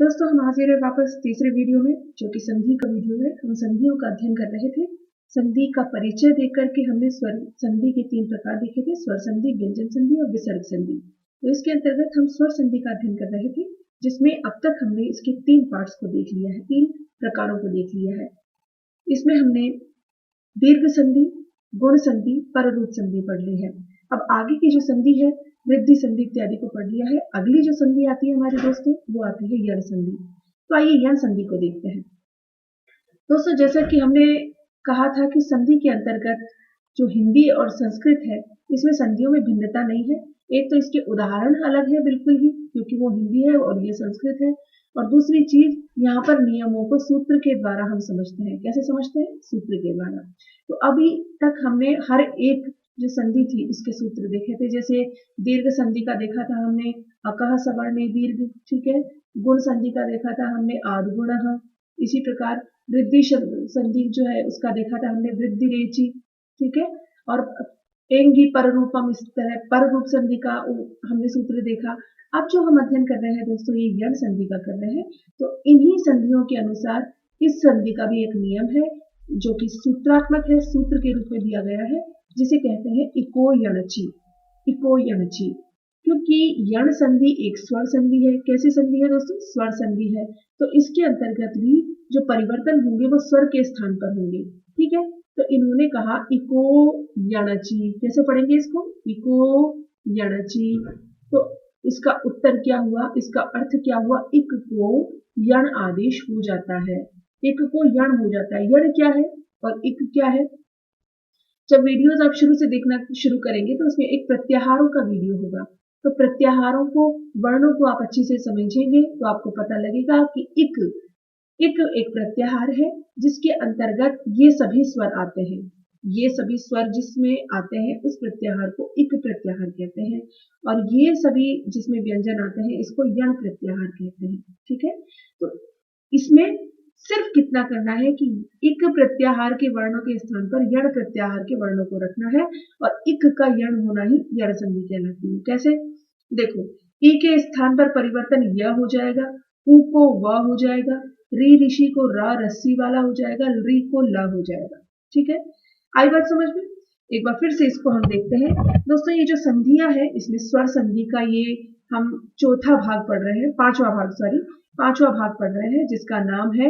दोस्तों हम हाजिर है वापस तीसरे वीडियो में, जो कि संधि का वीडियो है। हम संधियों का अध्ययन कर रहे थे। संधि का परिचय देख करके हमने स्वर संधि के 3 प्रकार देखे थे: स्वर संधि, व्यंजन संधि और विसर्ग संधि। तो इसके अंतर्गत हम स्वर संधि का अध्ययन कर रहे थे, जिसमें अब तक हमने इसके 3 पार्ट्स को देख लिया है, 3 प्रकारों को देख लिया है। इसमें हमने दीर्घ संधि, गुण संधि, पररूप संधि पढ़ ली है। अब आगे की जो संधि है, वृद्धि संधि इत्यादि को पढ़ लिया है। अगली जो संधि आती है हमारे दोस्तों, वो आती है यण संधि। तो आइए यण संधि को देखते हैं। दोस्तों जैसा कि हमने कहा था कि संधि के अंतर्गत जो हिंदी और संस्कृत है, इसमें संधियों में भिन्नता नहीं है। एक तो इसके उदाहरण अलग है बिल्कुल ही, क्योंकि वो हिंदी है और ये संस्कृत है। और दूसरी चीज, यहाँ पर नियमों को सूत्र के द्वारा हम समझते हैं। कैसे समझते हैं? सूत्र के द्वारा। तो अभी तक हमने हर एक जो संधि थी उसके सूत्र देखे थे। जैसे दीर्घ संधि का देखा था हमने, अकह सवर्णे दीर्घ, ठीक है। गुण संधि का देखा था हमने, आद्गुणः। इसी प्रकार वृद्धि संधि जो है उसका देखा था हमने, वृद्धि रेचि, ठीक है। और एंगी पररूपम, इस तरह पररूप संधि का हमने सूत्र देखा। अब जो हम अध्ययन कर रहे हैं दोस्तों, ये यण संधि का कर रहे हैं। तो इन्हीं संधियों के अनुसार इस संधि का भी एक नियम है, जो कि सूत्रात्मक है, सूत्र के रूप में दिया गया है, जिसे कहते हैं इको यणचि। इको यणचि, क्योंकि यण संधि एक स्वर संधि है। कैसी संधि है दोस्तों? स्वर संधि है। तो इसके अंतर्गत भी जो परिवर्तन होंगे वो स्वर के स्थान पर होंगे, ठीक है। तो इन्होंने कहा इको यणचि। कैसे पढ़ेंगे इसको? इको यणचि। तो इसका उत्तर क्या हुआ? इसका अर्थ क्या हुआ? इक को यण आदेश हो जाता है। इक को यण हो जाता है। यण क्या है और इक क्या है? जब वीडियोस आप शुरू से देखना शुरू करेंगे तो उसमें एक प्रत्याहारों का वीडियो होगा। तो प्रत्याहारों को, वर्णों को आप अच्छे से समझेंगे तो आपको पता लगेगा कि इक एक प्रत्याहार है, जिसके अंतर्गत ये सभी स्वर आते हैं। ये सभी स्वर जिसमें आते हैं उस प्रत्याहार को इक प्रत्याहार कहते हैं। और ये सभी जिसमें व्यंजन आते हैं इसको यण प्रत्याहार कहते हैं, ठीक है। तो इसमें सिर्फ कितना करना है कि इक प्रत्याहार के वर्णों के स्थान पर यण प्रत्याहार के वर्णों को रखना है, और इक का यण होना ही यण संधि कहलाती है। कैसे? देखो, ई के स्थान पर परिवर्तन य हो जाएगा, उ को व हो जाएगा, री ऋषि को रा रस्सी वाला हो जाएगा, री को ल हो जाएगा, ठीक है। आई बात समझ में? एक बार फिर से इसको हम देखते हैं दोस्तों। ये जो संधियां है, इसमें स्वर संधि का ये हम चौथा भाग पढ़ रहे हैं, पांचवा भाग पढ़ रहे हैं, जिसका नाम है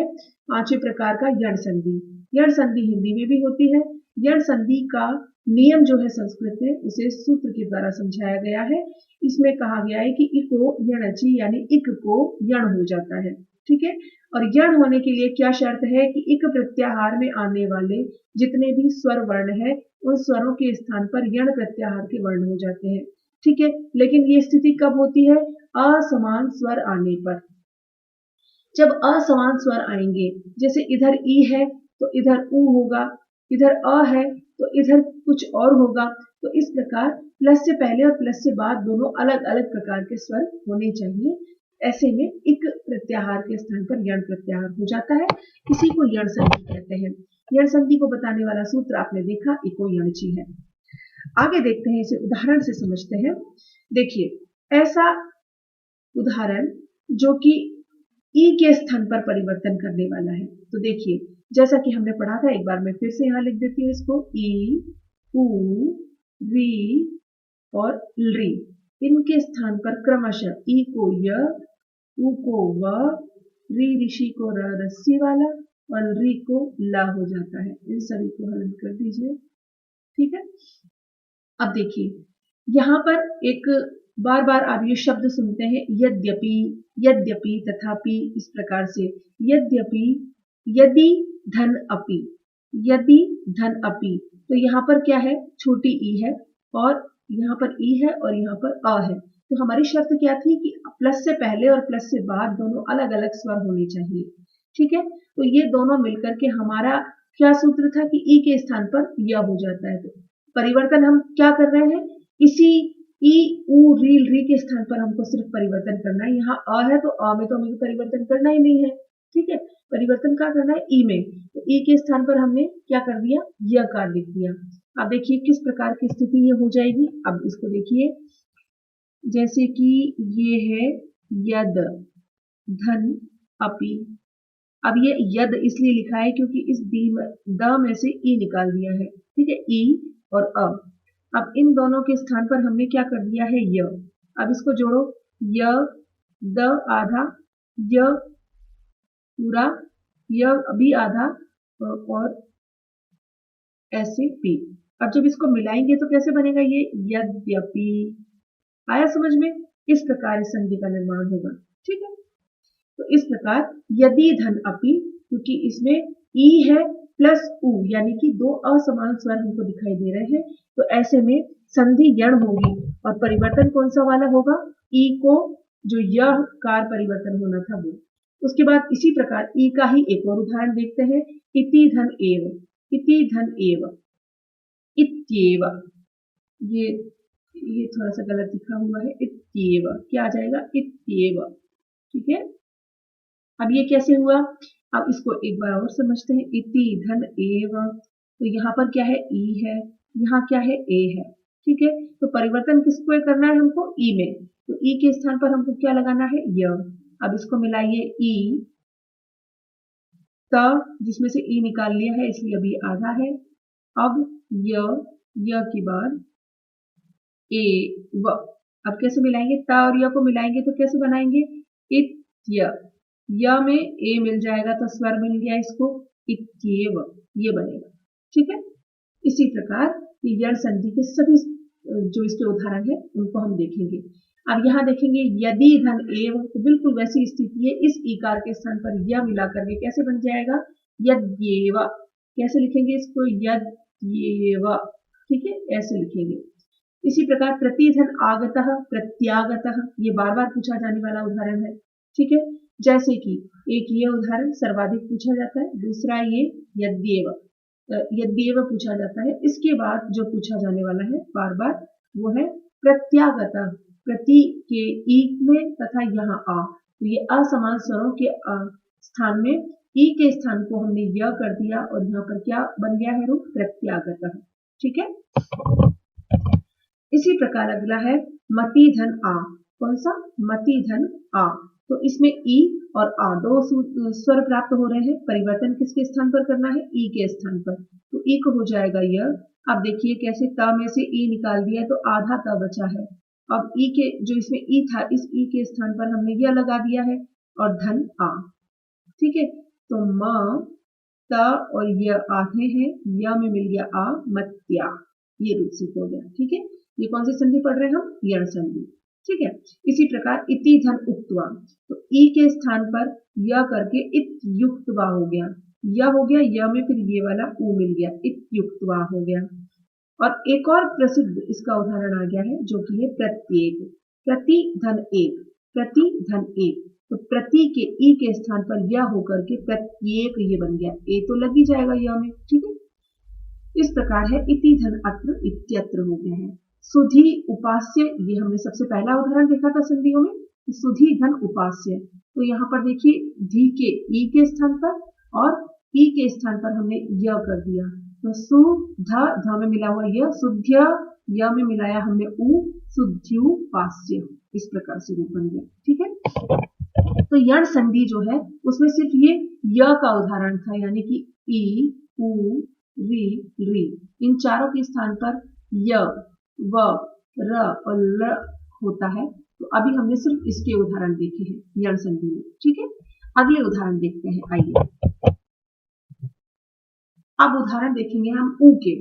5वें प्रकार का यण संधि। यण संधि हिंदी में भी होती है। यण संधि का नियम जो है संस्कृत में, उसे सूत्र के द्वारा समझाया गया है। इसमें कहा गया है कि इको यणचि, यानी इक को यण हो जाता है, ठीक है। और यण होने के लिए क्या शर्त है कि इक प्रत्याहार में आने वाले जितने भी स्वर वर्ण है, उन स्वरों के स्थान पर यण प्रत्याहार के वर्ण हो जाते हैं, ठीक है। लेकिन ये स्थिति कब होती है? असमान स्वर आने पर। जब असमान स्वर आएंगे, जैसे इधर ई है तो इधर उ होगा, इधर अ है तो इधर कुछ और होगा। तो इस प्रकार प्लस से पहले और प्लस से बाद दोनों अलग अलग प्रकार के स्वर होने चाहिए। ऐसे में इक प्रत्याहार के स्थान पर यण प्रत्याहार हो जाता है। इसी को यण संधि कहते हैं। यण संधि को बताने वाला सूत्र आपने देखा, इको यणचि है। आगे देखते हैं, इसे उदाहरण से समझते हैं। देखिए, ऐसा उदाहरण जो कि ई के स्थान पर परिवर्तन करने वाला है। तो देखिए, जैसा कि हमने पढ़ा था, एक बार मैं फिर से यहाँ लिख देती हूँ इसको, ई, उ, री और ली। इनके स्थान पर क्रमशः ई को य, उ को व, री ऋषि को र रस्सी वाला और री को ला हो जाता है। इन सभी को हल कर दीजिए, ठीक है। अब देखिए, यहाँ पर एक बार बार आप ये शब्द सुनते हैं, यद्यपि, यद्यपि, तथापि, इस प्रकार से। यद्यपि, यदि धन अपि, यदि धन अपि। तो यहाँ पर क्या है? छोटी ई है, और यहाँ पर ई है और यहाँ पर अ है। तो हमारी शर्त क्या थी कि प्लस से पहले और प्लस से बाद दोनों अलग अलग स्वर होने चाहिए, ठीक है। तो ये दोनों मिलकर के हमारा क्या सूत्र था कि ई के स्थान पर य हो जाता है। तो परिवर्तन हम क्या कर रहे हैं? इसी ई, उ, री के स्थान पर हमको सिर्फ परिवर्तन करना है। यहाँ अ है तो अ में तो हमें परिवर्तन करना ही नहीं है, ठीक है। परिवर्तन क्या करना है? ई में। तो ई के स्थान पर हमने क्या कर दिया? य कार लिख दिया। अब देखिए किस प्रकार की स्थिति ये हो जाएगी। अब इसको देखिए, जैसे कि ये है यद, धन अपि। अब ये यद इसलिए लिखा है क्योंकि इस द में से ई निकाल दिया है, ठीक है, ई और अ। अब इन दोनों के स्थान पर हमने क्या कर दिया है, य। अब इसको जोड़ो, य, द आधा, य पूरा, य भी आधा और ऐसे पी। अब जब इसको मिलाएंगे तो कैसे बनेगा ये, यद्यपि। आया समझ में? इस प्रकार इस संधि का निर्माण होगा, ठीक है। तो इस प्रकार यदि धन अपि, क्योंकि इसमें ई है प्लस उ, यानी कि दो असमान स्वर हमको दिखाई दे रहे हैं, तो ऐसे में संधि यण होगी और परिवर्तन कौन सा वाला होगा, ई को, जो यह कार परिवर्तन होना था वो। उसके बाद इसी प्रकार ई का ही एक और उदाहरण देखते हैं, इति धन एव, इति धन एव, इत्येव। ये थोड़ा सा गलत लिखा हुआ है, इत्येव क्या आ जाएगा, इत्येव, ठीक है। अब ये कैसे हुआ, अब इसको एक बार और समझते हैं, इति धन एव, तो यहाँ पर क्या है, ई है, यहाँ क्या है, ए है, ठीक है। तो परिवर्तन किसको करना है हमको, ई में, तो ई के स्थान पर हमको क्या लगाना है, य। अब इसको मिलाइए, ई त, जिसमें से ई निकाल लिया है इसलिए अभी आधा है। अब य के बाद ए व। अब कैसे मिलाएंगे, ता और य को मिलाएंगे तो कैसे बनाएंगे, इत्य, य में ए मिल जाएगा तो स्वर मिल गया इसको, इत्येव, ये बनेगा, ठीक है। इसी प्रकार यण संधि के सभी जो इसके उदाहरण है उनको हम देखेंगे। अब यहाँ देखेंगे यदि धन एव, तो बिल्कुल वैसी स्थिति है, इस ईकार के स्थान पर य मिला करके कैसे बन जाएगा, यद्येव। कैसे लिखेंगे इसको, यद्येव, ठीक है, ऐसे लिखेंगे। इसी प्रकार प्रतिधन आगतः प्रत्यागतः, ये बार बार पूछा जाने वाला उदाहरण है, ठीक है। जैसे कि एक ये उदाहरण सर्वाधिक पूछा जाता है, दूसरा ये यद्येव, यद्येव पूछा जाता है। इसके बाद जो पूछा जाने वाला है बार बार वो है प्रत्यागतः, प्रति के ई में तथा यहाँ आ, तो ये असमान स्वरों के स्थान में ई के स्थान को हमने य कर दिया और यहाँ पर क्या बन गया है रूप, प्रत्यागतः, ठीक है। इसी प्रकार अगला है मति धन आ, कौन सा, मति धन आ, तो इसमें ई और आ दो स्वर प्राप्त हो रहे हैं, परिवर्तन किसके स्थान पर करना है, ई के स्थान पर, तो ई को हो जाएगा य। अब देखिए कैसे, त में से ई निकाल दिया तो आधा त बचा है। अब ई के जो इसमें ई था, इस ई के स्थान पर हमने यह लगा दिया है और धन आ, ठीक है। तो म त और य आधे हैं, य में मिल गया आ, मत्या, ये रूप सिद्ध हो गया, ठीक है। ये कौन सी संधि पढ़ रहे हैं हम, यण संधि, ठीक है। इसी प्रकार इति धन उक्त्वा, तो ई के स्थान पर य करके इत्युक्त्वा हो गया, य हो गया, य में फिर ये वाला उ मिल गया, इत्युक्त्वा हो गया। और एक और प्रसिद्ध इसका उदाहरण आ गया है जो कि है प्रत्येक, प्रति धन एक, प्रति धन एक, तो प्रति के ई के स्थान पर य होकर के प्रत्येक ये बन गया, ए तो लग ही जाएगा य में, ठीक है। इस प्रकार है इति धन अत्र, इत्यत्र हो गया है। सुधि उपास्य, ये हमने सबसे पहला उदाहरण देखा था संधियों में, सुधि धन उपास्य, तो यहाँ पर देखिए धी के ई के स्थान पर और ई के स्थान पर हमने य कर दिया, तो सु ध में मिला हुआ य, शुद्ध य में मिलाया हमने उ, शुद्ध्युपास्य, इस प्रकार से रूप बन गया, ठीक है। तो यण संधि जो है उसमें सिर्फ ये य का उदाहरण था, यानी कि ई, उ, री, री, इन चारों के स्थान पर य, व, र और ल होता है। तो अभी हमने सिर्फ इसके उदाहरण देखे हैं यण संधि में, ठीक है। अगले उदाहरण देखते हैं, आइए अब उदाहरण देखेंगे हम ऊ के।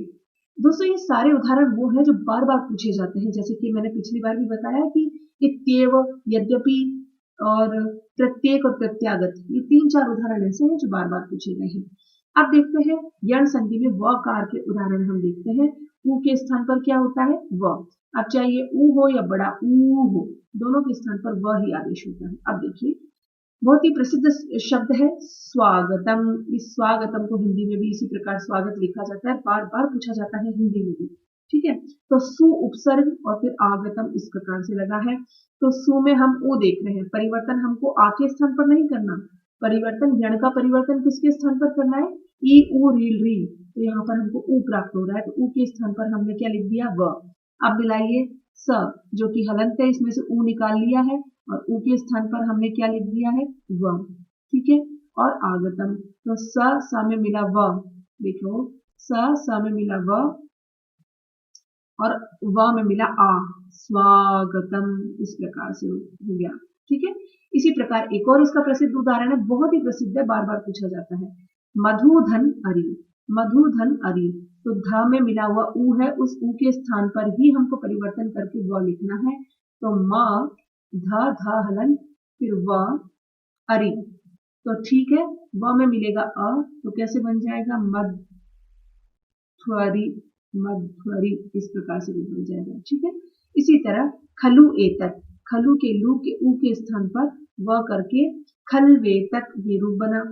दोस्तों ये सारे उदाहरण वो हैं जो बार बार पूछे जाते हैं, जैसे कि मैंने पिछली बार भी बताया कि इत्येव, यद्यपि और प्रत्येक और प्रत्यागत, ये 3-4 उदाहरण ऐसे हैं जो बार बार पूछे गए हैं। अब देखते हैं यण संधि में व कार के उदाहरण हम देखते हैं। ऊ के स्थान पर क्या होता है, व। अब चाहे ये ऊ हो या बड़ा ऊ हो, दोनों के स्थान पर व ही आदेश होता है। अब देखिए बहुत ही प्रसिद्ध शब्द है स्वागतम, इस स्वागतम को हिंदी में भी इसी प्रकार स्वागत लिखा जाता है, बार बार पूछा जाता है हिंदी में भी, ठीक है। तो सु उपसर्ग और फिर आगतम इस प्रकार से लगा है। तो सु में हम ऊ देख रहे हैं, परिवर्तन हमको आ के स्थान पर नहीं करना, परिवर्तन यण का परिवर्तन किसके स्थान पर करना है, ई उ री री, तो यहाँ पर हमको ऊ प्राप्त हो रहा है, तो ऊ के स्थान पर हमने क्या लिख दिया, व। अब मिलाइए स, जो कि हलंत है, इसमें से ऊ निकाल लिया है और ऊ के स्थान पर हमने क्या लिख दिया है, व। ठीक है, और आगतम, तो स में मिला व, देखो स में मिला व और व में मिला आ, स्वागतम, इस प्रकार से हो गया। ठीक है, इसी प्रकार एक और इसका प्रसिद्ध उदाहरण है, बहुत ही प्रसिद्ध है, बार बार पूछा जाता है, मधुधन अरि। मधुधन अरि, तो ध में मिला हुआ ऊ है, उस ऊ के स्थान पर ही हमको परिवर्तन करके व लिखना है, तो म ध ध हलन फिर व अरि, तो ठीक है, व में मिलेगा अ, तो कैसे बन जाएगा, मध्वरि, मध्वरि, इस प्रकार से बन जाएगा। ठीक है, इसी तरह खलु एतत्, खलु के लू के ऊ के स्थान पर व करके खलवेतत् ये रूप बना।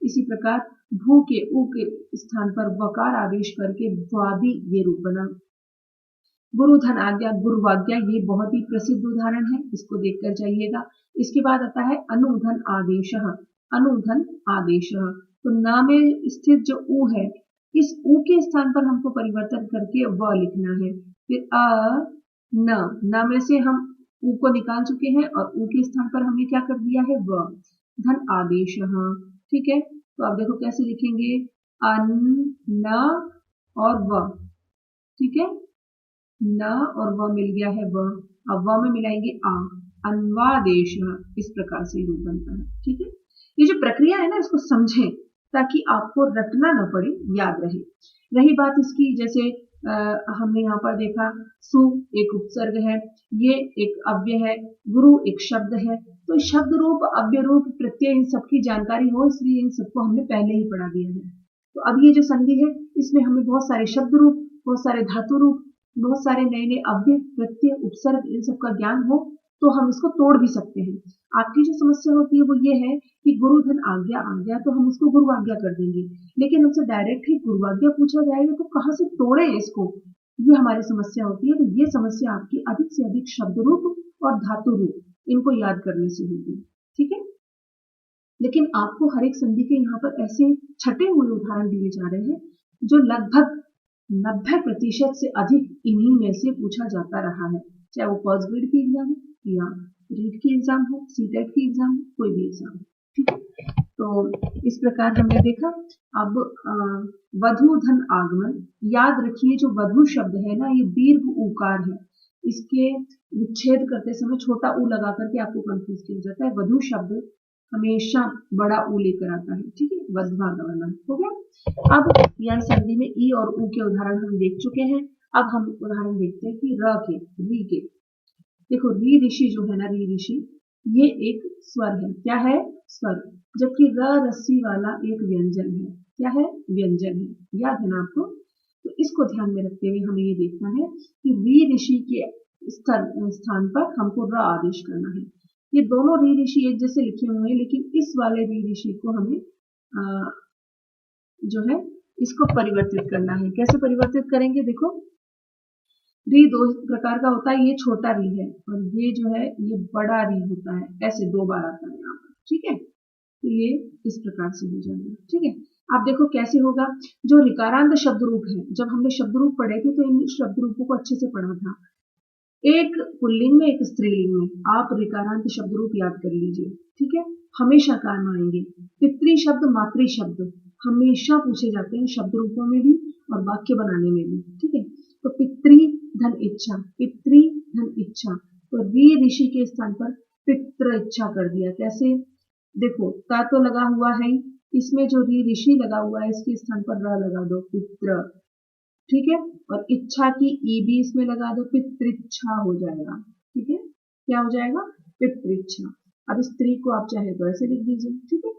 इसी प्रकार भू के ऊ के स्थान पर वकार आदेश करके द्वादि ये रूप बना। गुरुधन आज्ञा, गुरुवाज्ञा, ये बहुत ही प्रसिद्ध उदाहरण है, इसको देखकर जाइएगा। इसके बाद आता है अनुधन आदेश, अनुधन आदेश, तो न में स्थित जो ऊ है, इस ऊ के स्थान पर हमको परिवर्तन करके व लिखना है। फिर न में से हम ऊ को निकाल चुके हैं और ऊ के स्थान पर हमने क्या कर दिया है, व। धन आदेश, ठीक है, तो आप देखो कैसे लिखेंगे, अन, न और व। ठीक है, न और व मिल गया है व, अब व में मिलाएंगे आ, अन्वादेश, इस प्रकार से रूप बनता है। ठीक है, ये जो प्रक्रिया है ना, इसको समझें ताकि आपको रटना न पड़े, याद रहे। रही बात इसकी, जैसे हमने यहाँ पर देखा, सु एक उपसर्ग है, ये एक अव्यय है, गुरु एक शब्द है, तो शब्द रूप, अव्यय रूप, प्रत्यय, इन सबकी जानकारी हो, इसलिए इन सबको हमने पहले ही पढ़ा दिया है। तो अब ये जो संधि है, इसमें हमें बहुत सारे शब्द रूप, बहुत सारे धातु रूप, बहुत सारे नए नए अव्यय, प्रत्यय, उपसर्ग, इन सबका ज्ञान हो तो हम इसको तोड़ भी सकते हैं। आपकी जो समस्या होती है वो ये है कि गुरुधन आज्ञा आ गया तो हम उसको गुरु आज्ञा कर देंगे, लेकिन हमसे डायरेक्ट ही गुरु आज्ञा पूछा जाएगा तो कहाँ से तोड़े इसको, ये हमारी समस्या होती है। तो ये समस्या आपकी अधिक से अधिक शब्द रूप और धातु रूप, इनको याद करने से होगी। ठीक है, लेकिन आपको हर एक संधि के यहाँ पर ऐसे छटे हुए उदाहरण दिए जा रहे हैं जो लगभग 90% से अधिक इन्हीं में से पूछा जाता रहा है, चाहे वो फर्स्ट ग्रेड की एग्जाम हो या रीट की एग्जाम हो, सीटेट की एग्जाम हो, कोई भी एग्जाम हो। ठीक है, तो इस प्रकार हमने देखा। अब वधु धन आगमन, याद रखिए जो वधु शब्द है ना, ये दीर्घ उकार है, इसके विच्छेद करते समय छोटा ऊ लगा करके आपको कंफ्यूज किया जाता है। वधु शब्द हमेशा बड़ा ऊ लेकर आता है। ठीक है, वधवागमन हो गया। अब यह संधि में ई और ऊ के उदाहरण हम देख चुके हैं। अब हम उदाहरण देखते हैं कि र के, री के। देखो री ऋषि जो है ना, री ऋषि, ये एक स्वर है। क्या है? स्वर। जबकि र रस्सी वाला एक व्यंजन है। क्या है? व्यंजन है। याद है ना आपको? तो इसको ध्यान में रखते हुए हमें ये देखना है कि री ऋषि के स्थान पर हमको र आदेश करना है। ये दोनों री ऋषि एक जैसे लिखे हुए हैं, लेकिन इस वाले री ऋषि को हमें जो है इसको परिवर्तित करना है। कैसे परिवर्तित करेंगे? देखो, री दो प्रकार का होता है, ये छोटा री है और ये जो है ये बड़ा री होता है, ऐसे दो बार आता है यहाँ पर। ठीक है, तो ये इस प्रकार से हो जाएगा। ठीक है, आप देखो कैसे होगा। जो रिकारांत शब्द रूप है, जब हमने शब्द रूप पढ़े थे तो इन शब्द रूपों को अच्छे से पढ़ा था। एक पुल्लिंग में, एक स्त्रीलिंग में, आप रिकारांत शब्द रूप याद कर लीजिए। ठीक है, हमेशा काम आएंगे। पितृ शब्द, मातृ शब्द हमेशा पूछे जाते हैं शब्द रूपों में भी और वाक्य बनाने में भी। ठीक है, तो पितृ धन इच्छा, पितृ धन इच्छा, तो री ऋषि के स्थान पर पितृ इच्छा कर दिया। कैसे? देखो, ता तो लगा हुआ है, इसमें जो री ऋषि लगा हुआ है इसके स्थान पर र लगा दो, पितृ। ठीक है, और इच्छा की ई भी इसमें लगा दो, पितृच्छा हो जाएगा। ठीक है, क्या हो जाएगा? पितृच्छा। अब स्त्री को आप चाहे तो ऐसे लिख दीजिए। ठीक है,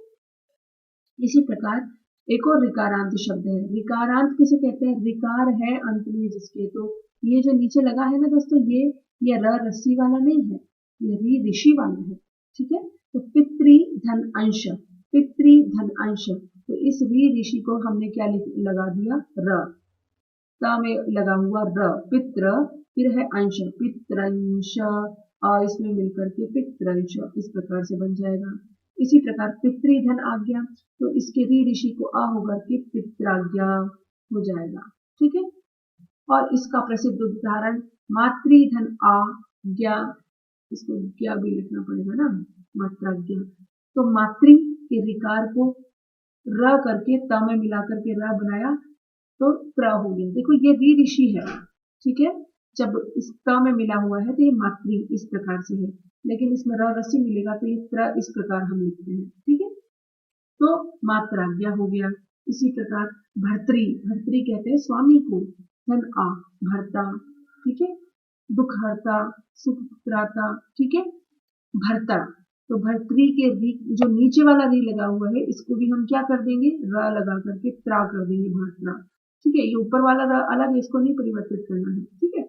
इसी प्रकार एक और रिकारांत शब्द है। रिकारांत किसे कहते हैं? रिकार है अंत में जिसके, तो ये जो नीचे लगा है ना दोस्तों, ये र रस्सी वाला नहीं है, ये री ऋषि वाला है। ठीक है, तो पितृ धन अंश, पितृ धन अंश, तो इस री ऋषि को हमने क्या लगा दिया? र। ता में लगा हुआ र, पितृ, फिर है अंश, पितृंश, और इसमें मिलकर के पितृंश, इस प्रकार से बन जाएगा। इसी प्रकार पितृधन आज्ञा, तो इसके री ऋषि को आ होकर के पित्राज्ञा हो जाएगा। ठीक है, और इसका प्रसिद्ध उदाहरण मातृधन आज्ञा, इसको ज्ञ भी लिखना पड़ेगा ना, मात्राज्ञ। तो मातृ के रिकार को र करके त में मिला करके र बनाया तो त्र हो गया। देखो ये री ऋषि है, ठीक है, जब इस त में मिला हुआ है तो ये मातृ इस प्रकार से है, लेकिन इसमें र रस्सी मिलेगा तो ये त्र इस प्रकार हम लिखते हैं, ठीक है। तो मात्राज्ञ हो गया। इसी प्रकार भर्तृ, भर्तृ कहते हैं स्वामी को, धन आ भर्ता, ठीक है, दुखहर्ता, सुखत्राता, ठीक है, भर्ता। तो भर्तृ के री जो नीचे वाला री लगा हुआ है इसको भी हम क्या कर देंगे, र लगा करके त्रा कर देंगे, भर्त्रा, ठीक है। ये ऊपर वाला र अलग है, इसको नहीं परिवर्तित करना है, ठीक है।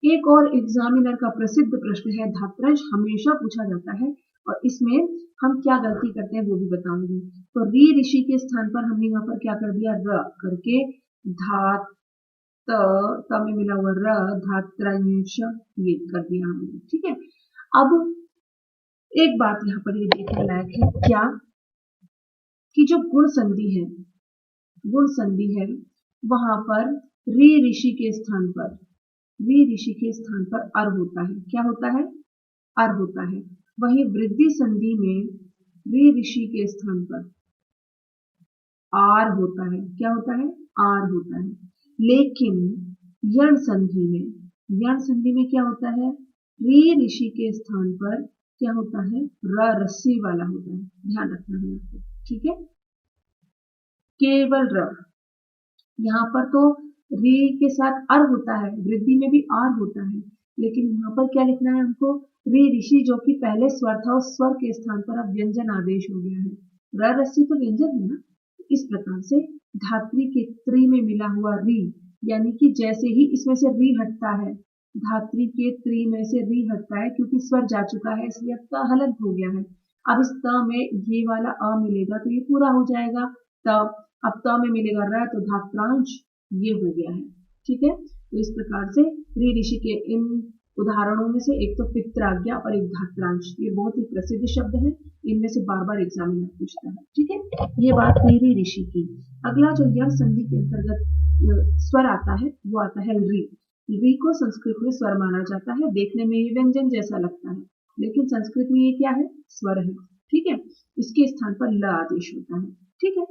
एक और एग्जामिनर का प्रसिद्ध प्रश्न है, धात्र्यांश हमेशा पूछा जाता है और इसमें हम क्या गलती करते हैं वो भी बताऊंगी। तो री ऋषि के स्थान पर हमने यहाँ पर क्या कर दिया, र करके धात त में मिला हुआ र, धात्र्यांश ये कर दिया हमने, ठीक है। अब एक बात यहाँ पर ये देखने लायक है क्या, कि जो गुण संधि है, गुण संधि है वहां पर री ऋषि के स्थान पर, री ऋषि के स्थान पर अर होता है, क्या होता है, अर होता है। वहीं वृद्धि संधि में री ऋषि के स्थान पर आर होता है, क्या होता है, आर होता है। लेकिन यण संधि में, यण संधि में क्या होता है, री ऋषि के स्थान पर क्या होता है, र रस्सी वाला होता है, ध्यान रखना है आपको, ठीक है। केवल र, यहाँ पर तो री के साथ अर होता है, वृद्धि में भी आर होता है, लेकिन यहाँ पर क्या लिखना है हमको, री ऋषि जो कि पहले स्वर था उस स्वर के स्थान पर अब व्यंजन आदेश हो गया है। र रस्सी तो व्यंजन है ना, इस प्रकार से धात्री के त्रि में मिला हुआ री, यानी कि जैसे ही इसमें से री हटता है, धात्री के त्रि में से री हटता है क्योंकि स्वर जा चुका है इसलिए अब त हलंत हो गया है। अब इस त में ये वाला अ मिलेगा तो ये पूरा हो जाएगा त, अब त में मिलेगा र तो धात्रांश ये हो गया है, ठीक है। तो इस प्रकार से री ऋषि के इन उदाहरणों में से एक तो पित्राज्ञा और एक धात्रांश, ये बहुत ही प्रसिद्ध शब्द है, इनमें से बार बार एग्जामिनर पूछता है, ठीक है। ये बात हुई री ऋषि की। अगला जो यण संधि के अंतर्गत स्वर आता है वो आता है री। री को संस्कृत में स्वर माना जाता है, देखने में ये व्यंजन जैसा लगता है लेकिन संस्कृत में ये क्या है, स्वर है, ठीक है। इसके स्थान पर ल आदेश होता है, ठीक है।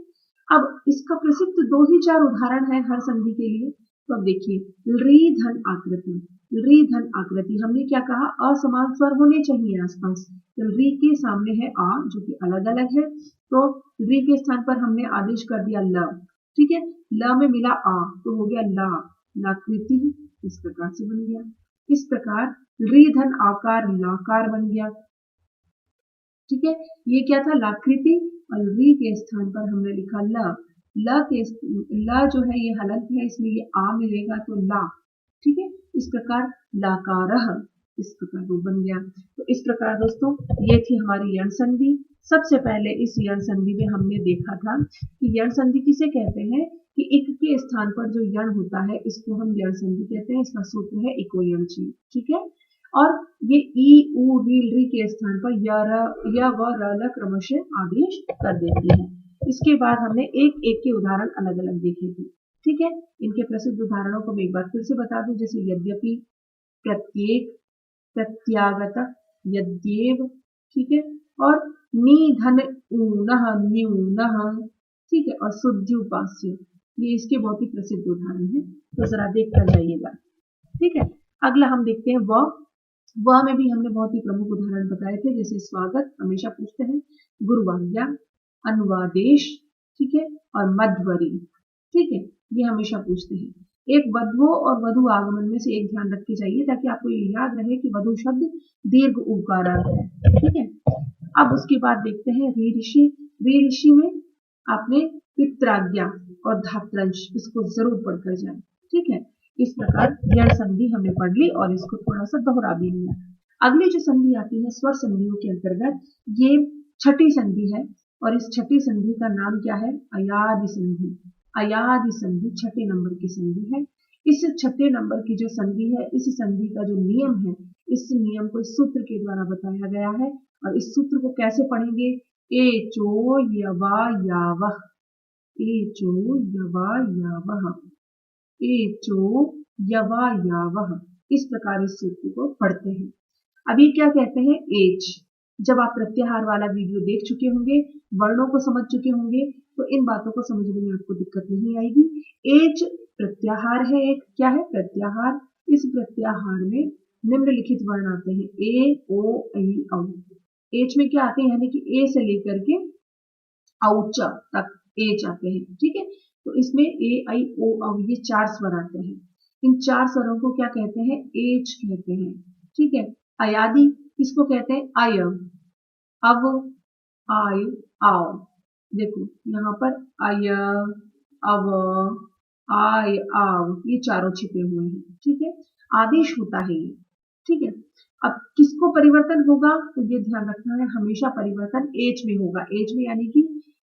अब इसका प्रसिद्ध 2 ही 4 उदाहरण है हर संधि के लिए। तो अब देखिए री धन आकृति, री धन आकृति हमने क्या कहा, असमान स्वर होने चाहिए आसपास, तो री के सामने है आ जो कि अलग अलग है, तो री के स्थान पर हमने आदेश कर दिया ल, ठीक है। ल में मिला आ तो हो गया ला, लाकृति, इस प्रकार से बन गया। इस प्रकार री धन आकार लाकार बन गया, ठीक है। ये क्या था, लाकृति, और री के स्थान पर हमने लिखा ल, ल के ल जो है ये हलंत है इसलिए ये आ मिलेगा तो ला, ठीक है। इस प्रकार लाकारह, इस प्रकार वो बन गया। तो इस प्रकार दोस्तों ये थी हमारी यण संधि। सबसे पहले इस यण संधि में हमने देखा था कि यण संधि किसे कहते हैं, कि इक के स्थान पर जो यण होता है इसको हम यण संधि कहते हैं, इसका सूत्र है इको यण ची, ठीक है। और ये ई उ री के स्थान पर य व र ल क्रमशः आदेश कर देती है। इसके बाद हमने एक एक के उदाहरण अलग अलग देखे थे, ठीक है। इनके प्रसिद्ध उदाहरणों को मैं एक बार फिर से बता दूं, जैसे यद्यपि, प्रत्येक, प्रत्यागत, यद्येव, ठीक है, और निधन ऊनः न्यूनः, ठीक है, और शुद्ध्युपास्य, ये इसके बहुत ही प्रसिद्ध उदाहरण है, तो जरा देख कर जाइएगा, ठीक है। अगला हम देखते हैं वह में भी हमने बहुत ही प्रमुख उदाहरण बताए थे, जैसे स्वागत हमेशा पूछते हैं, गुरुवाज्ञा, अनुवादेश, ठीक है, और मध्वरी, ठीक है, ये हमेशा पूछते हैं। एक वधु और वधु आगमन में से एक ध्यान रख के जाइए ताकि आपको ये याद रहे कि वधु शब्द दीर्घ उकारांत है, ठीक है। अब उसके बाद देखते हैं री ऋषि। री ऋषि में आपने पित्राज्ञा और धात्रांश, इसको जरूर पढ़कर जाए, ठीक है। इस प्रकार यह संधि हमने पढ़ ली और इसको थोड़ा सा दोहरा भी लिया। अगली जो संधि आती है स्वर संधियों के अंतर्गत, ये छठी संधि है और इस छठी संधि का नाम क्या है, अयादि संधि। अयादि संधि छठे नंबर की संधि है। इस छठे नंबर की जो संधि है, इस संधि का जो नियम है, इस नियम को इस सूत्र के द्वारा बताया गया है और इस सूत्र को कैसे पढ़ेंगे, ए चो यवा यावह, ए चो यवा यावह, ए चो यवा यावह, इस प्रकार इस सूत्र को पढ़ते हैं। अब ये क्या कहते हैं, एज। जब आप प्रत्याहार वाला वीडियो देख चुके होंगे, वर्णों को समझ चुके होंगे, तो इन बातों को समझने में आपको दिक्कत नहीं आएगी। एज प्रत्याहार है, एक क्या है, प्रत्याहार। इस प्रत्याहार में निम्नलिखित वर्ण आते हैं, ए ओ ऐ औ। एज में क्या आते हैं, यानी कि ए से लेकर के औच तक एज आते हैं, ठीक है। तो इसमें ए आई ओ औ ये 4 स्वर आते हैं। इन 4 स्वरों को क्या कहते हैं, एज कहते हैं, ठीक है। अयादि किसको कहते हैं, अय, अव, आय, आओ। देखो यहाँ पर अय, अव, आय, आव, ये चारों छिपे हुए हैं, ठीक है। आदेश होता है ये, ठीक है। अब किसको परिवर्तन होगा, तो ये ध्यान रखना है, हमेशा परिवर्तन एज में होगा। एज में यानी कि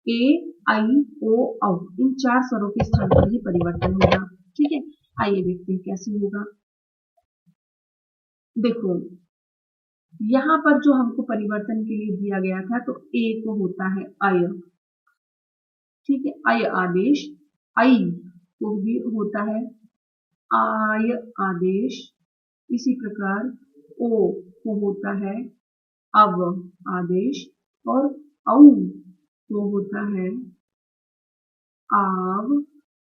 ए आई ओ औ, इन 4 स्वरों के स्थान पर ही परिवर्तन होगा, ठीक है। आइए देखते हैं कैसे होगा। देखो यहाँ पर जो हमको परिवर्तन के लिए दिया गया था, तो ए को होता है अय, ठीक है, अय आदेश। आई को भी होता है आय आदेश। इसी प्रकार ओ को होता है अव आदेश, और औ को होता है आव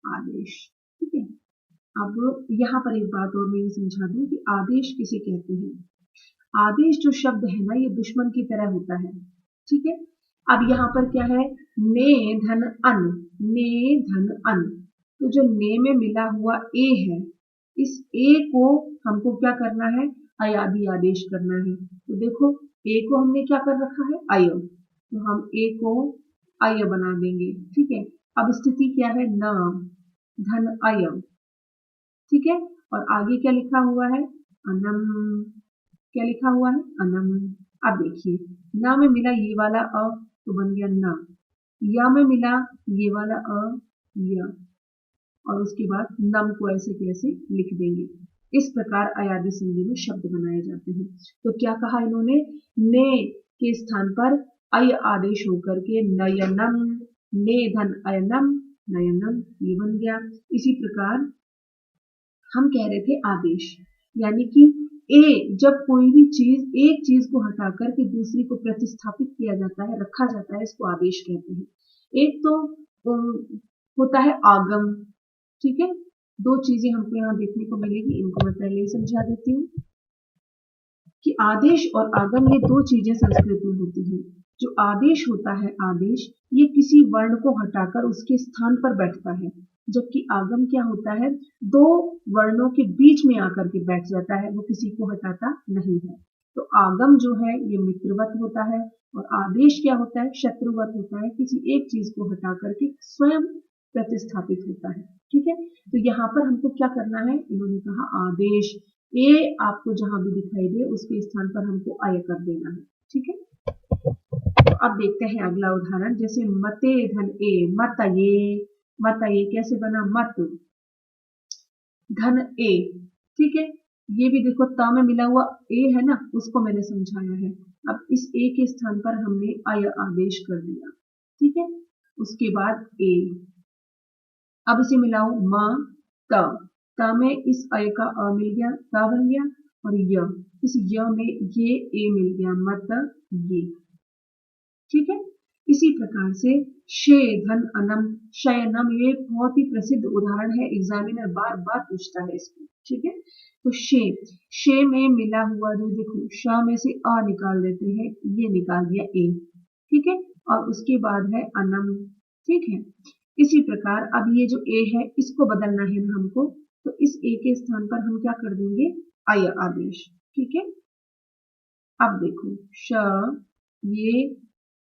आदेश, ठीक है। अब यहाँ पर एक बात और मैं ये समझा दूं कि आदेश किसे कहते हैं। आदेश जो शब्द है ना, ये दुश्मन की तरह होता है, ठीक है। अब यहाँ पर क्या है, ने धन अन, ने धन अन, तो जो ने में मिला हुआ ए है, इस ए को हमको क्या करना है, अयादि आदेश करना है। तो देखो ए को हमने क्या कर रखा है, अय, तो हम ए को अय बना देंगे, ठीक है। अब स्थिति क्या है, न धन अय, ठीक है। और आगे क्या लिखा हुआ है, अनम, क्या लिखा हुआ है, अनम। अब देखिए न में मिला ये वाला अ, तो बन गया न, या में मिला ये वाला अ, य, और उसके बाद नम को ऐसे कैसे लिख देंगे। इस प्रकार अयादि संधि में शब्द बनाए जाते हैं। तो क्या कहा इन्होंने, ने के स्थान पर अय आदेश होकर के नयनम, ने धन अयनम, नयनम, ये बन गया। इसी प्रकार हम कह रहे थे आदेश, यानी कि जब कोई भी चीज, एक चीज को हटाकर के दूसरी को प्रतिस्थापित किया जाता है, रखा जाता है, इसको आदेश कहते हैं। एक तो होता है आगम, ठीक है। दो चीजें हमको यहाँ देखने को मिलेगी, इनको मैं पहले ही समझा देती हूँ कि आदेश और आगम ये दो चीजें संस्कृत में होती हैं। जो आदेश होता है, आदेश ये किसी वर्ण को हटाकर उसके स्थान पर बैठता है, जबकि आगम क्या होता है, दो वर्णों के बीच में आकर के बैठ जाता है, वो किसी को हटाता नहीं है। तो आगम जो है ये मित्रवत होता है, और आदेश क्या होता है, शत्रुवत होता है, किसी एक चीज को हटा करके स्वयं प्रतिस्थापित होता है, ठीक है। तो यहाँ पर हमको क्या करना है, इन्होंने कहा आदेश, ए आपको जहां भी दिखाई दे उसके स्थान पर हमको अय कर देना है, ठीक है। तो अब देखते हैं अगला उदाहरण, जैसे मते धन ए, मतये, मतये कैसे बना, मत धन ए, ठीक है। ये भी देखो त में मिला हुआ ए है ना, उसको मैंने समझाया है। अब इस ए के स्थान पर हमने अय आदेश कर दिया, ठीक है। उसके बाद ए, अब इसे मिलाओ म त, त में इस अय का अ मिल गया, त बन गया, और य, इस य में ये ए मिल गया, मत ये, ठीक है। इसी प्रकार से शे धन अनम, शयनम, ये बहुत ही प्रसिद्ध उदाहरण है, एग्जामिनर बार बार पूछता है इसको, ठीक है। तो शे, शे में मिला हुआ जो देखो, श में से अ निकाल देते हैं, ये निकाल दिया ए, ठीक है। और उसके बाद है अनम, ठीक है। इसी प्रकार अब ये जो ए है इसको बदलना है ना हमको, तो इस ए के स्थान पर हम क्या कर देंगे, अय आदेश, ठीक है। अब देखो श, ये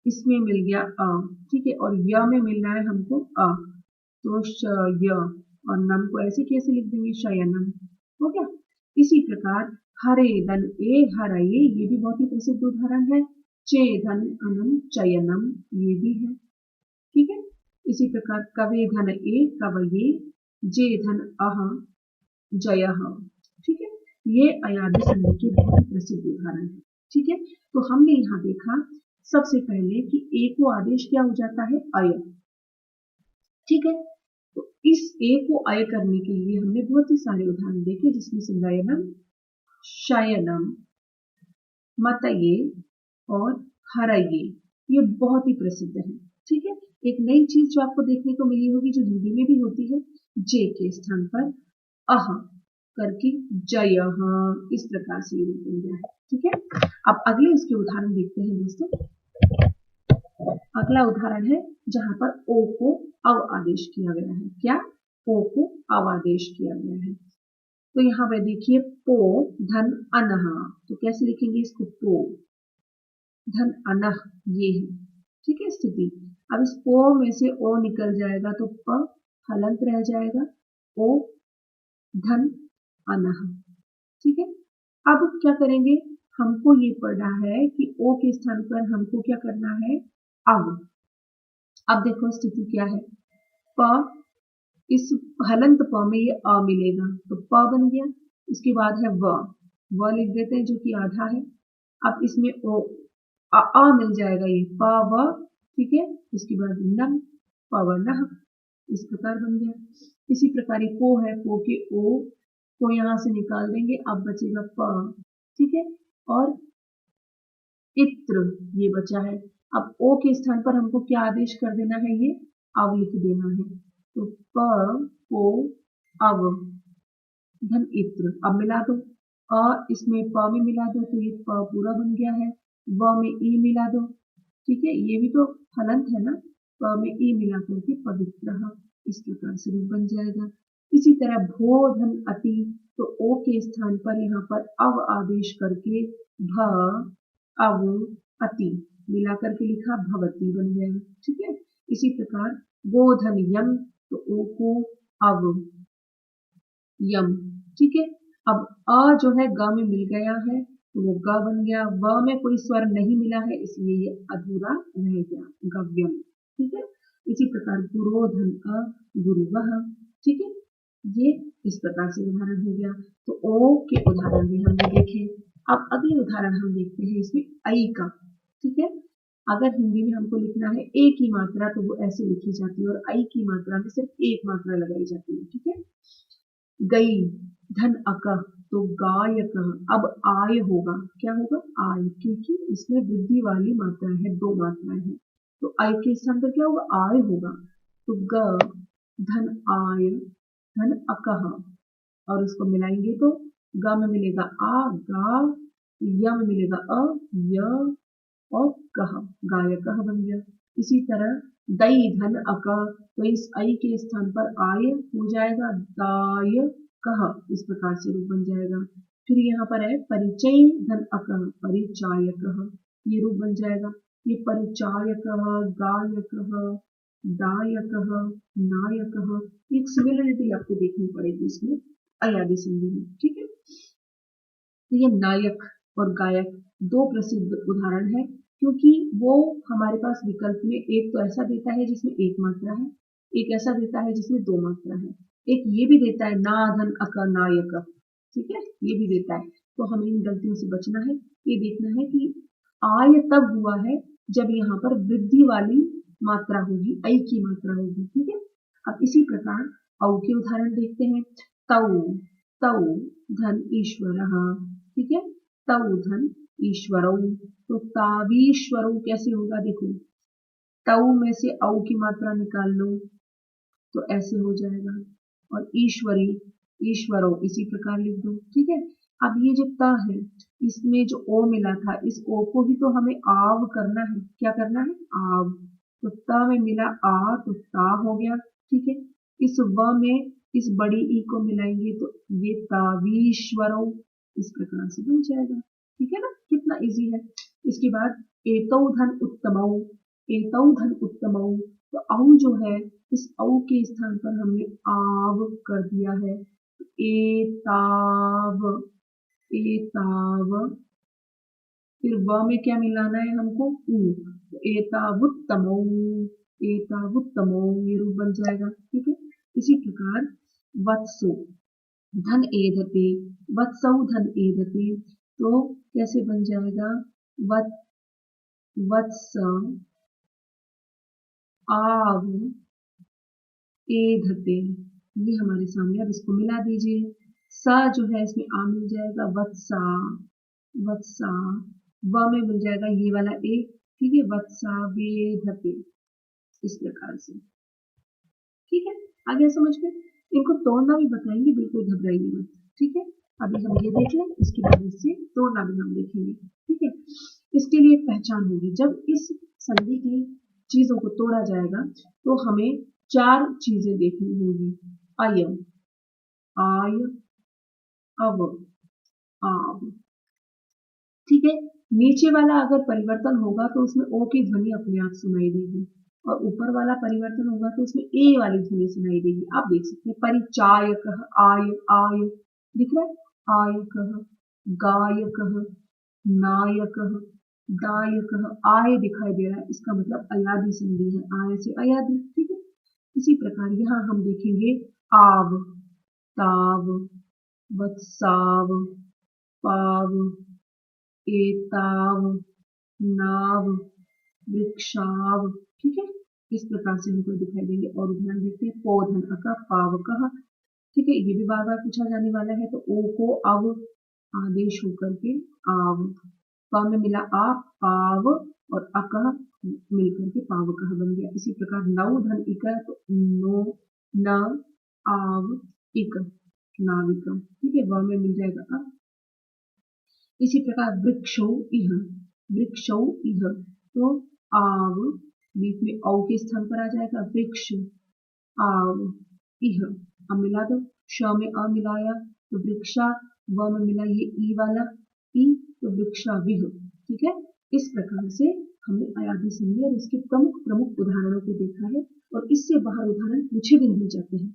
इसमें मिल गया अ, ठीक है, और य में मिलना है हमको अ, तो श य, और नम को ऐसे कैसे लिख देंगे, शयनम, हो गया। इसी प्रकार हरे धन ए हरये, ये भी बहुत ही प्रसिद्ध उदाहरण है। चे धन अनम चयनम, ये भी है, ठीक है। इसी प्रकार कवे धन ए कवये, जे धन अह जयः, ठीक है। ये अयादि संधि के बहुत ही प्रसिद्ध उदाहरण है, ठीक है। तो हमने यहाँ देखा सबसे पहले कि ए को आदेश क्या हो जाता है, अय, ठीक है। तो इस ए को अय करने के लिए हमने बहुत ही सारे उदाहरण देखे, जिसमें से नयनम, शयनम, मतये और हरये, ये बहुत ही प्रसिद्ध है। ठीक है, एक नई चीज जो आपको देखने को मिली होगी, जो हिंदी में भी होती है, जे के स्थान पर अह करके जयः, इस प्रकार से ये रूप बन गया है। ठीक है, अब अगले इसके उदाहरण देखते हैं दोस्तों। अगला उदाहरण है जहां पर ओ को अव आदेश किया गया है। क्या? ओ को अव आदेश किया गया है। तो यहाँ पे देखिए पो धन अनह, तो कैसे लिखेंगे इसको? पो धन अनह, ये है। ठीक है स्थिति। अब इस पो में से ओ निकल जाएगा तो प हलंत रह जाएगा, ओ धन अनह। ठीक है, अब क्या करेंगे? हमको ये पढ़ना है कि ओ के स्थान पर हमको क्या करना है? अव। अब देखो स्थिति क्या है? प, इस हलंत प में ये अ मिलेगा तो प बन गया। इसके बाद है व लिख देते हैं जो कि आधा है। अब इसमें ओ अ मिल जाएगा, ये प व। ठीक है, इसके बाद न, पवनः, इस प्रकार बन गया। इसी प्रकार ये पो है, पो के ओ को यहाँ से निकाल देंगे, अब बचेगा प। ठीक है, और इत्र ये बचा है। अब ओ के स्थान पर हमको क्या आदेश कर देना है? ये अव लिख देना है। तो प को अव धन इत्र, अब मिला दो। अ इसमें प में मिला दो तो ये प पूरा बन गया है। व में ई मिला दो। ठीक है, ये भी तो हलंत है ना। प में ई मिला करके पवित्र, इस प्रकार से रूप बन जाएगा। इसी तरह भो धन अति, तो ओ के स्थान पर यहाँ पर अव आदेश करके भ अव अति मिला करके लिखा भवती बन गया। ठीक है, इसी प्रकार गोधन यम, तो ओ को अव यम। ठीक है, अब अ जो है ग में मिल गया है तो वो ग बन गया। व में कोई स्वर नहीं मिला है इसलिए ये अधूरा रह गया, गव्यम। ठीक है, इसी प्रकार गुरोधन अ गुरुवः। ठीक है, ये इस प्रकार से उदाहरण हो गया। तो ओ के उदाहरण भी हमने देखे। अब अगले उदाहरण हम देखते हैं इसमें ऐ का। ठीक है, अगर हिंदी में हमको लिखना है ए की मात्रा तो वो ऐसे लिखी जाती है, और ऐ की मात्रा में सिर्फ एक मात्रा लगाई जाती है। ठीक है, गई धन अकः, तो गायक। अब आय होगा, क्या होगा? आय, क्योंकि इसमें वृद्धि वाली मात्रा है, दो मात्राएं हैं, तो आय के स्थान पर क्या होगा? आय होगा। तो ग धन आय धन अकः, और उसको मिलाएंगे तो ग में मिलेगा आ गा, य में मिलेगा अ य, और कह गायकः बन गया। इसी तरह दई धन अक, तो इस ऐ के स्थान पर आय हो जाएगा, दाय कह, इस प्रकार से रूप बन जाएगा। फिर यहाँ पर है परिचय धन अक, परिचायकः, ये रूप बन जाएगा। ये परिचायकः, गायकः, दायकः, नायकः, एक सिमिलरिटी आपको देखनी पड़ेगी इसमें अयादि संधि में। ठीक है, तो ये नायक और गायक दो प्रसिद्ध उदाहरण है, क्योंकि वो हमारे पास विकल्प में एक तो ऐसा देता है जिसमें एक मात्रा है, एक ऐसा देता है जिसमें दो मात्रा है, एक ये भी देता है ना धन अक नायक। ठीक है, ये भी देता है। तो हमें इन गलतियों से बचना है। ये देखना है कि आय तब हुआ है जब यहाँ पर वृद्धि वाली मात्रा होगी, ऐ की मात्रा होगी। ठीक है, अब इसी प्रकार औ के उदाहरण देखते हैं। तौ तौ धन ईश्वरः। ठीक है, तौ धन ईश्वरौ, तो तावीश्वरौ कैसे होगा? देखो, तौ में से औ की मात्रा निकाल लो तो ऐसे हो जाएगा, और ईश्वरी ईश्वरो इसी प्रकार लिख दो। ठीक है, अब ये जो त है इसमें जो ओ मिला था, इस ओ को ही तो हमें आव करना है। क्या करना है? आव। तो त में मिला आ तो ता हो गया। ठीक है, इस व में इस बड़ी ई को मिलाएंगे तो ये तावीश्वरो, इस प्रकार से बन जाएगा। ठीक है ना, कितना इजी है। इसके बाद एतौ धन उत्तमौ, एतौ धन उत्तमौ, तो औ जो है इस औ के स्थान पर हमने आव कर दिया है। एताव, एताव, फिर व में क्या मिलाना है हमको? उ, तो एतावुत्तमौ, एतावुत्तमौ, ये रूप बन जाएगा। ठीक है, इसी प्रकार वत्सो धन एधते, वत्सौ धन एधते, तो कैसे बन जाएगा? वत् वत्स आव एधते, ये हमारे सामने। अब इसको मिला दीजिए। सा जो है इसमें आ मिल जाएगा, वत्सा, वत्सा, व में मिल जाएगा ये वाला ए, ठीक है, वत्सावेधते, इस प्रकार से, ठीक है। आ गया समझ में? इनको तोड़ना भी बताएंगे, बिल्कुल घबराइए मत, ठीक है। अभी हम ये देख लें, इसके बाद इससे तोड़ना भी हम देखेंगे, ठीक है। इसके लिए एक पहचान होगी, जब इस संधि की चीजों को तोड़ा जाएगा तो हमें 4 चीजें देखनी होगी। अय, आय, अव, आव, ठीक है। नीचे वाला अगर परिवर्तन होगा तो उसमें ओ की ध्वनि अपने आप सुनाई देगी, और ऊपर वाला परिवर्तन होगा तो उसमें ए वाली ध्वनि सुनाई देगी। आप देख सकते हैं, परिचायकः, आय, आय, दिख रहा है, आयकः, गायकः, नायकः, दायकः, आय दिखाई दे रहा है, इसका मतलब अयादि संधि है, आय से अयादि, ठीक है। इसी प्रकार यहाँ हम देखेंगे आव, ताव, वत्साव, पाव, एताव, नाव, वृक्षाव, ठीक है। इस प्रकार से हमको दिखाई देंगे। और उदाहरण देखते हैं, पौधन अका पावकः, ठीक है, ये भी बार बार पूछा जाने वाला है। तो ओ को अव आदेश होकर के आव, प में मिला आ, पाव, और अकह मिलकर के पावकः बन गया। इसी प्रकार नव धन इक, तो नो, न, आव, इक, नाविकम, ठीक है। व में मिल जाएगा अ। इसी प्रकार वृक्षो इह, वृक्षो इह, तो आव, बीच में औ के स्थान पर आ जाएगा वृक्ष, आव, इह, अब मिला दो, श में अ मिलाया तो वृक्षा, व में मिला ये ई वाला ई, तो वृक्षा विह, ठीक है। इस प्रकार से हमने अयादी संधि और इसके प्रमुख प्रमुख उदाहरणों को देखा है, और इससे बाहर उदाहरण पूछे भी नहीं जाते हैं,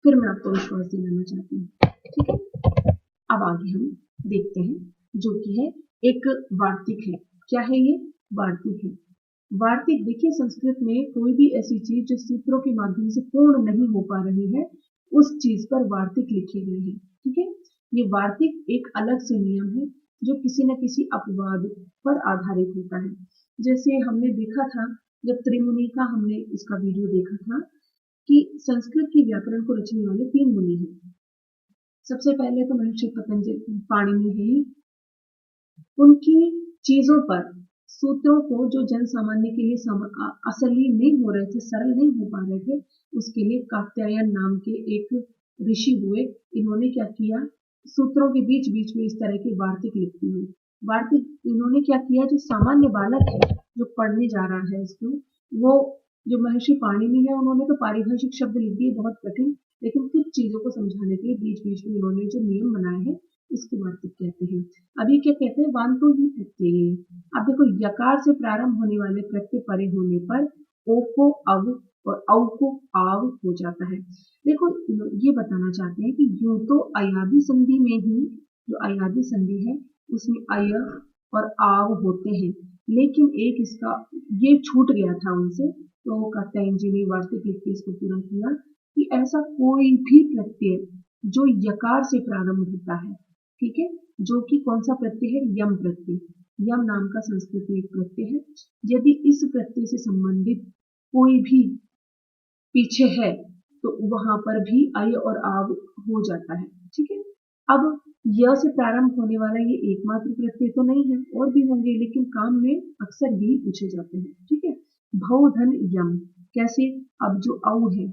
फिर मैं आपको विश्वास दिलाना चाहती हूँ, ठीक है। अब आगे हम देखते हैं, जो कि है एक वार्तिक है। क्या है ये? वार्तिक है। वार्तिक, देखिए संस्कृत में कोई भी ऐसी चीज जो सूत्रों के माध्यम से पूर्ण नहीं हो पा रही है, उस चीज पर वार्तिक लिखे गए हैं, ठीक है। ये वार्तिक एक अलग से नियम है जो किसी न किसी अपवाद पर आधारित होता है। जैसे हमने देखा था, जब त्रिमुनि का हमने इसका वीडियो देखा था, कि संस्कृत की व्याकरण को रचने वाले 3 मुनि हैं। सबसे पहले तो महर्षि पतंजलि, पाणिनि है, उनकी चीजों पर, सूत्रों को जो जन सामान्य के लिए असली नहीं हो रहे थे, सरल नहीं हो पा रहे थे, उसके लिए कात्यायन नाम के एक ऋषि हुए। इन्होंने क्या किया, सूत्रों के बीच बीच में इस तरह की वार्तिक लिखती है। वार्तिक इन्होंने क्या किया, जो सामान्य बालक है, जो पढ़ने जा रहा है उसको, वो जो महर्षि पाणिनि है, उन्होंने तो पारिभाषिक शब्द लिख दिए बहुत कठिन, लेकिन कुछ चीजों को समझाने के लिए बीच बीच में इन्होंने जो नियम बनाए हैं, इसको वार्तिक कहते हैं। अभी क्या कहते हैं, वांतो ही प्रत्यय। अब देखो, यकार से प्रारंभ होने वाले प्रत्यय परे होने पर ओ को अव और औ को आव हो जाता है। देखो, ये बताना चाहते हैं कि यूं तो अयादी संधि में ही, जो अयादी संधि है उसमें अय और आव होते हैं, लेकिन एक इसका ये छूट गया था उनसे, तो कात्यायन जी ने वार्तिक लिख के इसको पूरा किया कि ऐसा कोई भी प्रत्यय जो यकार से प्रारंभ होता है, ठीक है, जो कि कौन सा प्रत्यय है, यम प्रत्यय, यम नाम का संस्कृत में एक प्रत्यय है। यदि इस प्रत्यय से संबंधित कोई भी पीछे है, तो वहां पर भी अय और आव हो जाता है, ठीक है। अब य से प्रारंभ होने वाला ये एकमात्र प्रत्यय तो नहीं है, और भी होंगे, लेकिन काम में अक्सर यही पूछे जाते हैं, ठीक है। भव धन यम, कैसे? अब जो औ है,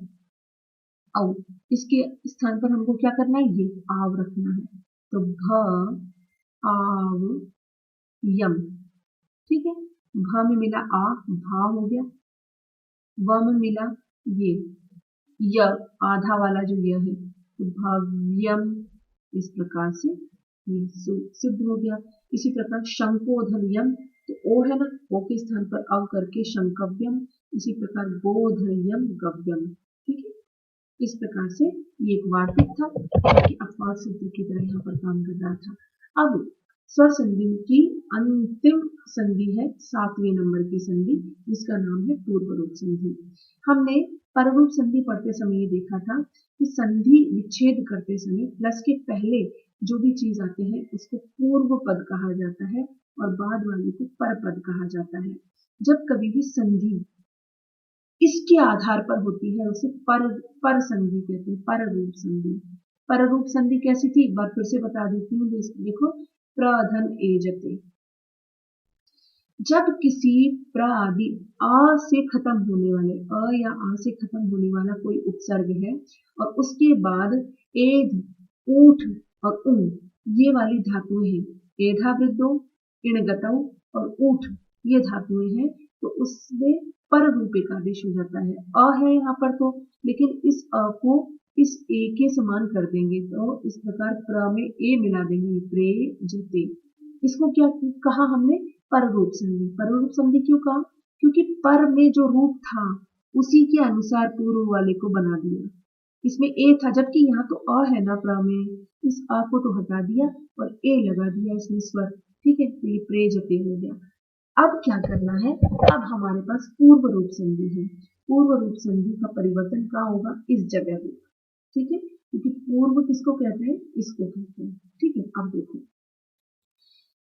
औ, इसके स्थान पर हमको क्या करना है, ये आव रखना है, तो भ, आव, यम, ठीक है। भ में मिला आ, भा हो गया। व में मिला ये य, आधा वाला जो य है, तो भव्यम, इस प्रकार से ये सिद्ध हो गया। इसी प्रकार शंकोधन यम, तो ओ है ना, ओ के स्थान पर अव करके शंकव्यम। इसी प्रकार गोधयम गव्यम, ठीक है। इस प्रकार से ये एक वार्तिक था, जो कि अपवाद सूत्र की तरह यहाँ पर काम कर रहा था। अब स्वर संधि की अंतिम संधि है 7वें नंबर की संधि, जिसका नाम है पूर्व रूप संधि। हमने पररूप संधि पढ़ते समय ये देखा था कि संधि विच्छेद करते समय प्लस के पहले जो भी चीज आते हैं उसको पूर्व पद कहा जाता है, और बाद वाले को पर पद कहा जाता है। जब कभी भी संधि इसके आधार पर होती है, उसे पर संधि कहते हैं, पर रूप संधि। पर रूप संधि कैसी थी, एक बार फिर से बता देती हूँ। देखो, प्रधन एजते, जब किसी प्रादि आ से खत्म होने वाले अ या आ से खत्म होने वाला कोई उपसर्ग है और उसके बाद एध, ऊठ और उन ये वाली धातुएं हैं एधा वृद्धो इणगतौ और ऊठ ये धातुएं हैं तो उसमें पर रूप एकादेश हो जाता है अ है यहाँ पर तो लेकिन इस अ को इस ए के समान कर देंगे तो इस प्रकार प्र में ए मिला देंगे प्रे जते इसको क्या कहा हमने पर रूप संधि पर रूप संधि क्यों कहा क्योंकि पर में जो रूप था उसी के अनुसार पूर्व वाले को बना दिया इसमें ए था जबकि यहाँ तो अ है ना प्र में इस अ को तो हटा दिया और ए लगा दिया इसमें स्वर ठीक है तो ये प्रे जते हो गया अब क्या करना है अब हमारे पास पूर्व रूप संधि है पूर्व रूप संधि का परिवर्तन क्या होगा इस जगह पे ठीक है क्योंकि पूर्व किसको कहते हैं इसको कहते हैं ठीक है अब देखो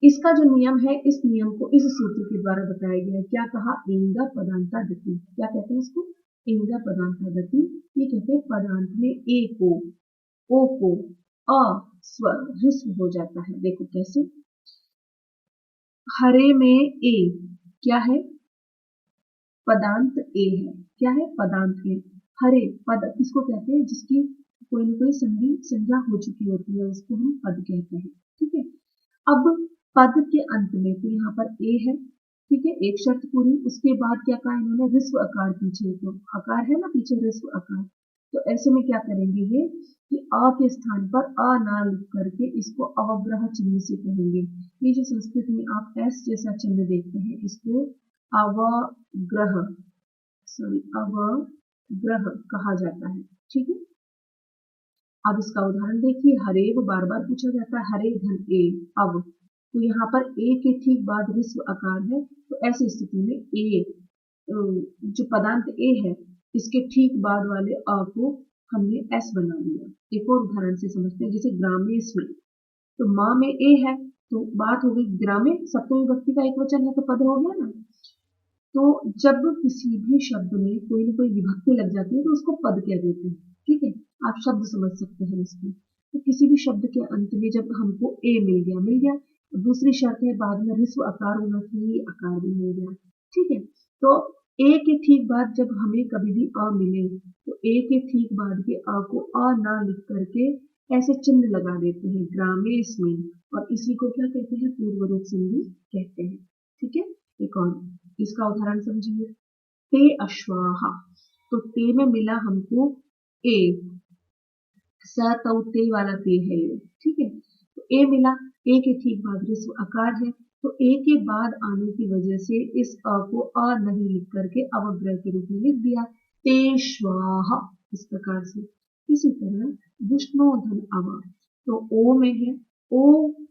इसका जो नियम है इस नियम को इस सूत्र के द्वारा बताया गया है क्या कहा इंगा पदांता गति क्या कहते हैं इसको इंगा पदांता गति ये कहते हैं पदांत में ए को ओ को अ स्वर ह्रस्व हो जाता है देखो कैसे हरे में ए क्या है पदांत ए है क्या है पदांत ए हरे पद किसको कहते हैं जिसकी कोई न कोई संधि संज्ञा हो चुकी होती है उसको हम पद कहते हैं ठीक है अब पद के अंत में तो यहाँ पर ए है ठीक है एक शर्त पूरी उसके बाद क्या कहा इन्होंने ह्रस्व आकार पीछे तो आकार है ना पीछे ह्रस्व आकार तो ऐसे में क्या करेंगे ये कि अ के स्थान पर अ ना लिख करके इसको अवग्रह चिन्ह से कहेंगे ये जो संस्कृत में आप एस जैसा चिन्ह देखते हैं इसको अवग्रह अवग्रह कहा जाता है ठीक है अब इसका उदाहरण देखिए हरेव बार बार पूछा जाता है हरे धन ए अब तो यहाँ पर ए के ठीक बाद ह्रस्व आकार है तो ऐसी स्थिति में ए जो पदांत ए है इसके ठीक बाद वाले अ को हमने एस बना दिया एक और उदाहरण से समझते हैं जैसे ग्रामेश में तो माँ में ए है तो बात हो गई ग्रामे सप्तमी विभक्ति का एक वचन है तो पद हो गया ना तो जब किसी भी शब्द में कोई न कोई विभक्ति लग जाती है तो उसको पद कह देते हैं ठीक है आप शब्द समझ सकते हैं इसको तो किसी भी शब्द के अंत में जब हमको ए मिल गया तो दूसरी शर्त है बाद में ह्रस्व आकार होना चाहिए आकार भी मिल गया ठीक है तो ए के ठीक बाद जब हमें कभी भी अ मिले तो ए के ठीक बाद के अ को अ ना लिख करके ऐसे चिन्ह लगा देते हैं ग्रामेश में और इसी को क्या कहते हैं पूर्व रूप संधि कहते हैं ठीक है एक और इसका उदाहरण समझिए ते अश्वाहा तो ते में मिला हमको ए स तौ ते वाला ते है ये ठीक है तो ए मिला ए के ठीक बाद ह्रस्व आकार है तो ए के बाद आने की वजह से इस अ को अ नहीं लिख करके अवग्रह के रूप में लिख दिया ते स्वाहा इस प्रकार से इसी तरह विष्णु धन अव तो ओ में है ओ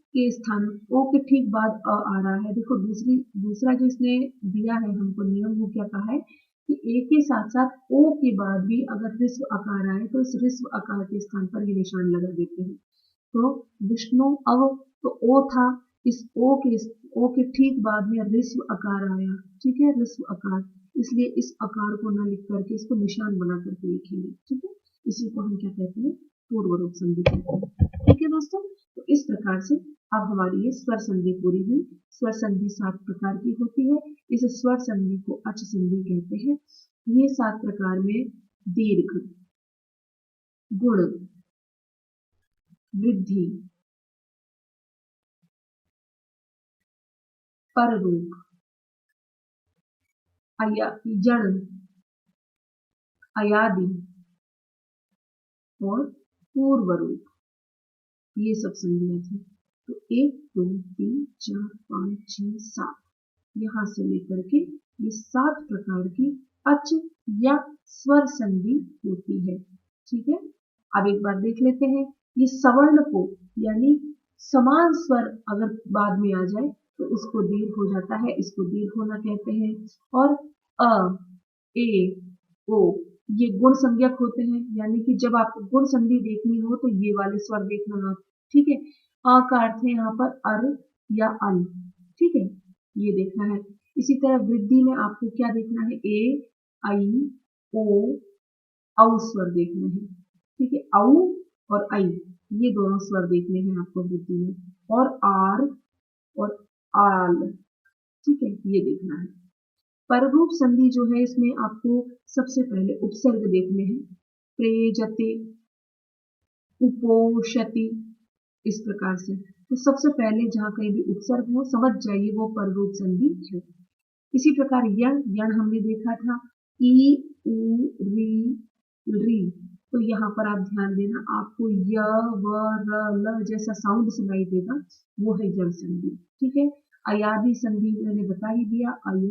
के स्थान ओ के ठीक बाद अ आ रहा है देखो दूसरा जो इसने दिया है हमको नियम वो क्या कहा है कि ए के साथ साथ ओ के बाद भी अगर ह्रस्व आकार आए तो इस ह्रस्व आकार के स्थान पर ये निशान लगा देते हैं तो विष्णु अव तो ओ था इस ओ के ठीक बाद में ह्रस्व आकार आया ठीक है ह्रस्व आकार इसलिए इस आकार को न लिख करके इसको निशान बना करके लिखेंगे ठीक है इसी को हम क्या कहते हैं पूर्व रूप संधि कहते हैं ठीक है दोस्तों तो इस प्रकार से अब हमारी ये स्वर संधि पूरी हुई स्वर संधि 7 प्रकार की होती है इस स्वर संधि को अच संधि कहते हैं ये 7 प्रकार में दीर्घ गुण वृद्धि पररूप जड़ अयादि और पूर्व रूप ये सब संधियां थी तो 1 2 3 4 5 6 7 यहाँ से लेकर के ये 7 प्रकार की अच या स्वर संधि होती है ठीक है अब एक बार देख लेते हैं ये सवर्ण को यानी समान स्वर अगर बाद में आ जाए तो उसको दीर्घ हो जाता है इसको दीर्घ होना कहते हैं और अ ए ओ ये गुण संज्ञक होते हैं यानी कि जब आपको गुण संधि देखनी हो तो ये वाले स्वर देखना आप ठीक है अ का अर्थ है यहाँ पर अर या अल ठीक है ये देखना है इसी तरह वृद्धि में आपको क्या देखना है ए आई ओ औ स्वर देखने हैं ठीक है औ और आई ये दोनों स्वर देखने हैं आपको वृद्धि में और आर और आल ठीक है, ये देखना है। पररूप संधि जो है इसमें आपको सबसे पहले उपसर्ग देखने हैं। प्रेजते, उपोषति, इस प्रकार से। तो सबसे पहले जहाँ कहीं भी उपसर्ग हो समझ जाइए वो पररूप संधि है। इसी प्रकार यण हमने देखा था ई उ री री, तो यहाँ पर आप ध्यान देना आपको य व र ल जैसा साउंड सुनाई देगा, वो है यण संधि। ठीक है, अयादि संधि मैंने बता ही दिया, अय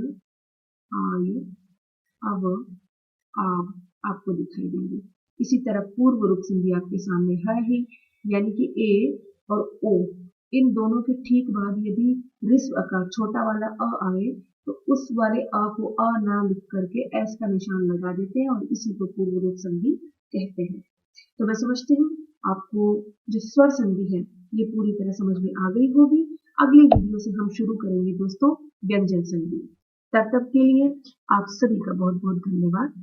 आय अव आव आपको दिखाई देंगे। इसी तरह पूर्व रूप संधि आपके सामने है ही, यानी कि ए और ओ, इन दोनों के ठीक बाद यदि ऋस्व आकार छोटा वाला अ आए तो उस वाले अ को अ ना लिख करके एस का निशान लगा देते हैं और इसी को पूर्व रूप संधि कहते हैं। तो मैं समझती हूँ आपको जो स्वर संधि है ये पूरी तरह समझ में आ गई होगी। अगले वीडियो से हम शुरू करेंगे दोस्तों व्यंजन संधि। तब तक के लिए आप सभी का बहुत बहुत धन्यवाद।